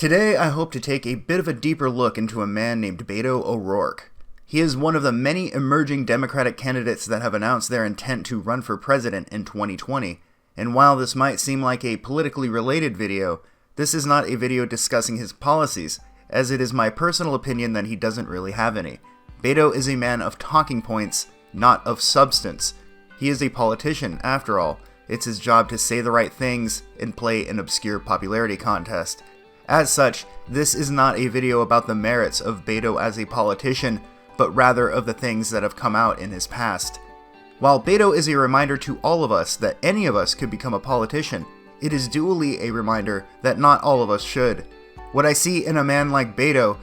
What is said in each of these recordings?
Today, I hope to take a bit of a deeper look into a man named Beto O'Rourke. He is one of the many emerging Democratic candidates that have announced their intent to run for president in 2020, and while this might seem like a politically related video, this is not a video discussing his policies, as it is my personal opinion that he doesn't really have any. Beto is a man of talking points, not of substance. He is a politician, after all. It's his job to say the right things and play an obscure popularity contest. As such, this is not a video about the merits of Beto as a politician, but rather of the things that have come out in his past. While Beto is a reminder to all of us that any of us could become a politician, it is dually a reminder that not all of us should. What I see in a man like Beto,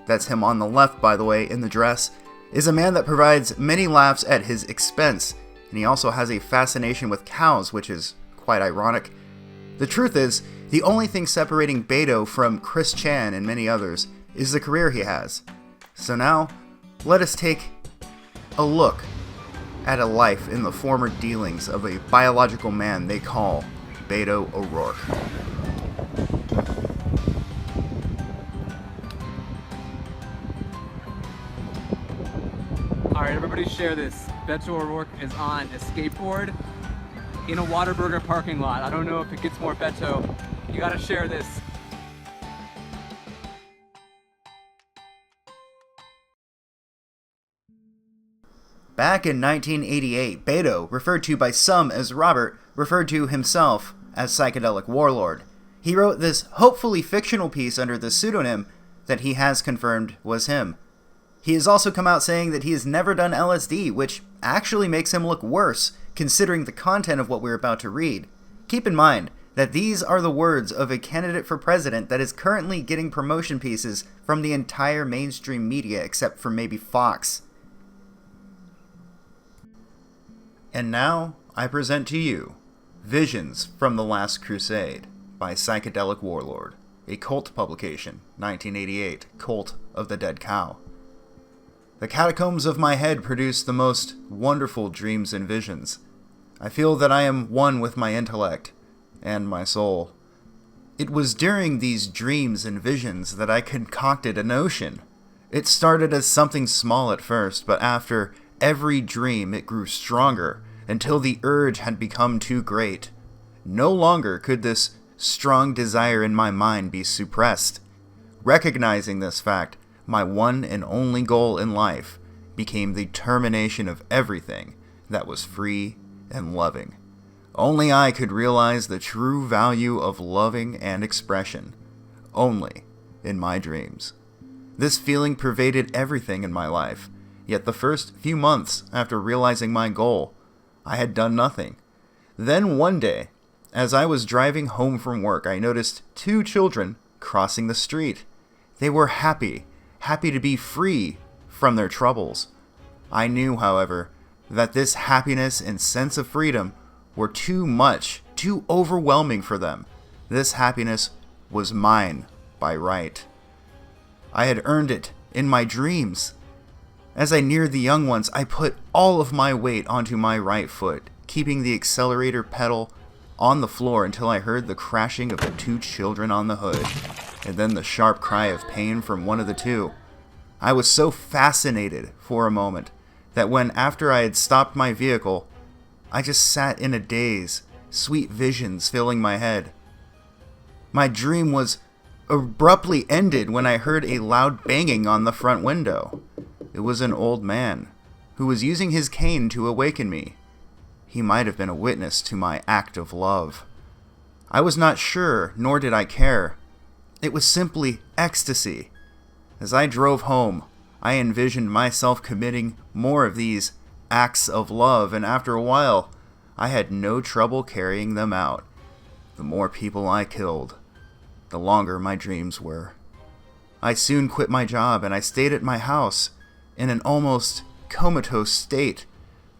that's him on the left by the way in the dress, is a man that provides many laughs at his expense, and he also has a fascination with cows, which is quite ironic. The truth is, the only thing separating Beto from Chris Chan and many others is the career he has. So now, let us take a look at a life in the former dealings of a biological man they call Beto O'Rourke. Alright, everybody share this. Beto O'Rourke is on a skateboard in a Whataburger parking lot. I don't know if it gets more Beto. You gotta share this. Back in 1988, Beto, referred to by some as Robert, referred to himself as Psychedelic Warlord. He wrote this hopefully fictional piece under the pseudonym that he has confirmed was him. He has also come out saying that he has never done LSD, which actually makes him look worse, considering the content of what we're about to read. Keep in mind that these are the words of a candidate for president that is currently getting promotion pieces from the entire mainstream media except for maybe Fox. And now, I present to you Visions from the Last Crusade by Psychedelic Warlord, a cult publication, 1988, Cult of the Dead Cow. The catacombs of my head produce the most wonderful dreams and visions. I feel that I am one with my intellect and my soul. It was during these dreams and visions that I concocted a notion. It started as something small at first, but after every dream it grew stronger until the urge had become too great. No longer could this strong desire in my mind be suppressed. Recognizing this fact, my one and only goal in life became the termination of everything that was free and loving. Only I could realize the true value of loving and expression, only in my dreams. This feeling pervaded everything in my life, yet the first few months after realizing my goal, I had done nothing. Then one day, as I was driving home from work, I noticed two children crossing the street. They were happy to be free from their troubles. I knew, however, that this happiness and sense of freedom were too much, too overwhelming for them. This happiness was mine by right. I had earned it in my dreams. As I neared the young ones, I put all of my weight onto my right foot, keeping the accelerator pedal on the floor until I heard the crashing of the two children on the hood, and then the sharp cry of pain from one of the two. I was so fascinated for a moment that when, after I had stopped my vehicle, I just sat in a daze, sweet visions filling my head. My dream was abruptly ended when I heard a loud banging on the front window. It was an old man who was using his cane to awaken me. He might have been a witness to my act of love. I was not sure, nor did I care. It was simply ecstasy. As I drove home, I envisioned myself committing more of these acts of love, and after a while, I had no trouble carrying them out. The more people I killed, the longer my dreams were. I soon quit my job, and I stayed at my house in an almost comatose state.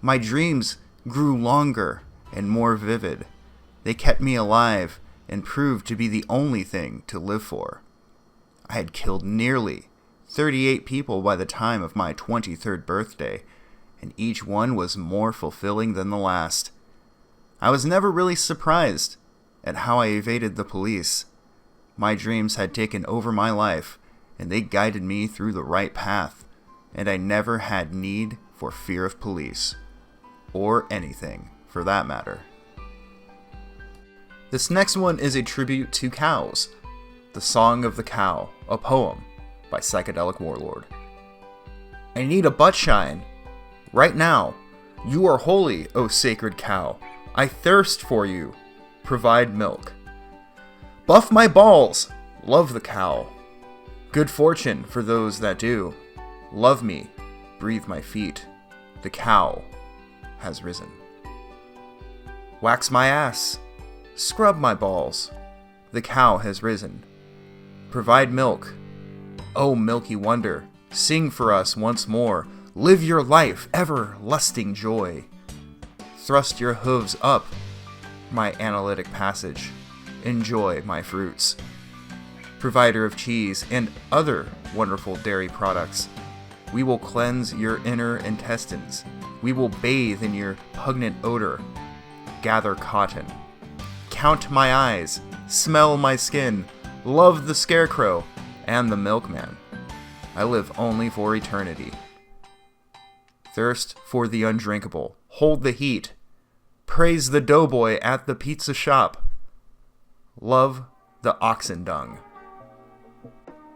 My dreams grew longer and more vivid. They kept me alive and proved to be the only thing to live for. I had killed nearly 38 people by the time of my 23rd birthday, and each one was more fulfilling than the last. I was never really surprised at how I evaded the police. My dreams had taken over my life, and they guided me through the right path, and I never had need for fear of police. Or anything, for that matter. This next one is a tribute to cows. The Song of the Cow, a poem by Psychedelic Warlord. I need a butt shine. Right now. You are holy, O sacred cow. I thirst for you. Provide milk. Buff my balls. Love the cow. Good fortune for those that do. Love me. Breathe my feet. The cow has risen. Wax my ass. Scrub my balls. The cow has risen. Provide milk. O milky wonder, sing for us once more. Live your life, ever lusting joy. Thrust your hooves up my analytic passage. Enjoy my fruits. Provider of cheese and other wonderful dairy products, we will cleanse your inner intestines. We will bathe in your pungent odor. Gather cotton. Count my eyes. Smell my skin. Love the scarecrow and the milkman. I live only for eternity. Thirst for the undrinkable. Hold the heat. Praise the doughboy at the pizza shop. Love the oxen dung.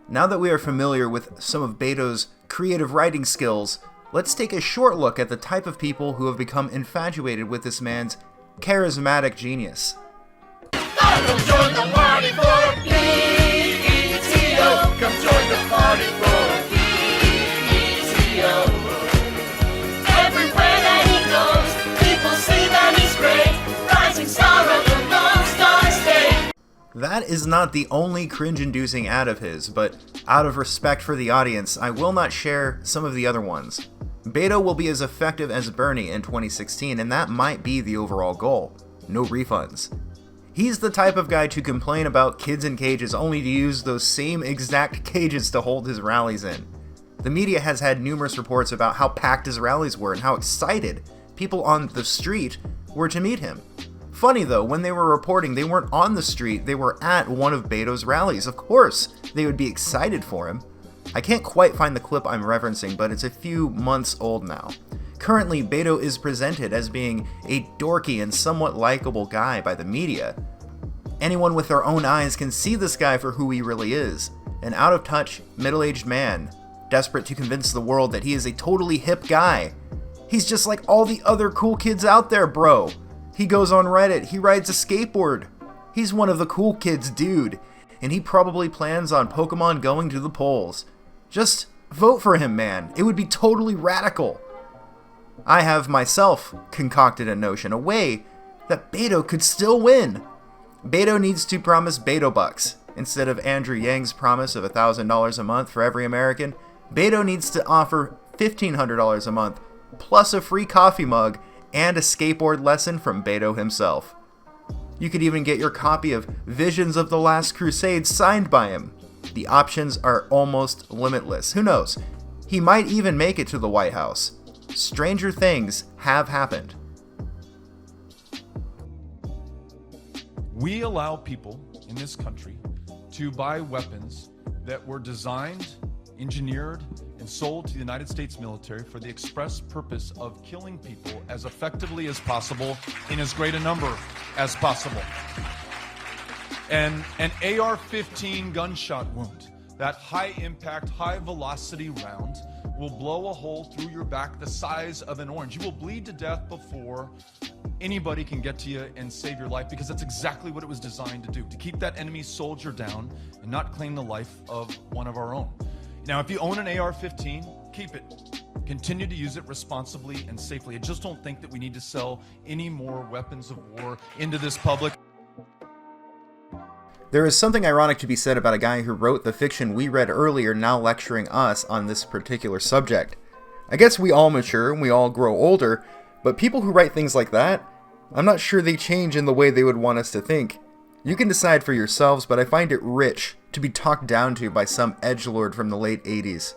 Now that we are familiar with some of Beto's creative writing skills, let's take a short look at the type of people who have become infatuated with this man's charismatic genius. Come join the party for PETO. Come join the party for PETO. Everywhere that he goes, people say that he's great. Rising star of the Lone Star State. That is not the only cringe-inducing ad of his, but out of respect for the audience, I will not share some of the other ones. Beto will be as effective as Bernie in 2016, and that might be the overall goal. No refunds. He's the type of guy to complain about kids in cages only to use those same exact cages to hold his rallies in. The media has had numerous reports about how packed his rallies were and how excited people on the street were to meet him. Funny though, when they were reporting, they weren't on the street, they were at one of Beto's rallies. Of course, they would be excited for him. I can't quite find the clip I'm referencing, but it's a few months old now. Currently, Beto is presented as being a dorky and somewhat likable guy by the media. Anyone with their own eyes can see this guy for who he really is. An out-of-touch, middle-aged man, desperate to convince the world that he is a totally hip guy. He's just like all the other cool kids out there, bro. He goes on Reddit, he rides a skateboard. He's one of the cool kids, dude. And he probably plans on Pokemon going to the polls. Just vote for him, man. It would be totally radical. I have myself concocted a notion, a way that Beto could still win. Beto needs to promise Beto bucks. Instead of Andrew Yang's promise of $1,000 a month for every American, Beto needs to offer $1,500 a month, plus a free coffee mug and a skateboard lesson from Beto himself. You could even get your copy of Visions of the Last Crusade signed by him. The options are almost limitless. Who knows? He might even make it to the White House. Stranger things have happened. We allow people in this country to buy weapons that were designed, engineered, and sold to the United States military for the express purpose of killing people as effectively as possible in as great a number as possible. And an AR-15 gunshot wound, that high-impact, high-velocity round, will blow a hole through your back the size of an orange. You will bleed to death before anybody can get to you and save your life, because that's exactly what it was designed to do, to keep that enemy soldier down and not claim the life of one of our own. Now, if you own an AR-15, keep it. Continue to use it responsibly and safely. I just don't think that we need to sell any more weapons of war into this public. There is something ironic to be said about a guy who wrote the fiction we read earlier now lecturing us on this particular subject. I guess we all mature and we all grow older, but people who write things like that, I'm not sure they change in the way they would want us to think. You can decide for yourselves, but I find it rich to be talked down to by some edgelord from the late 80s.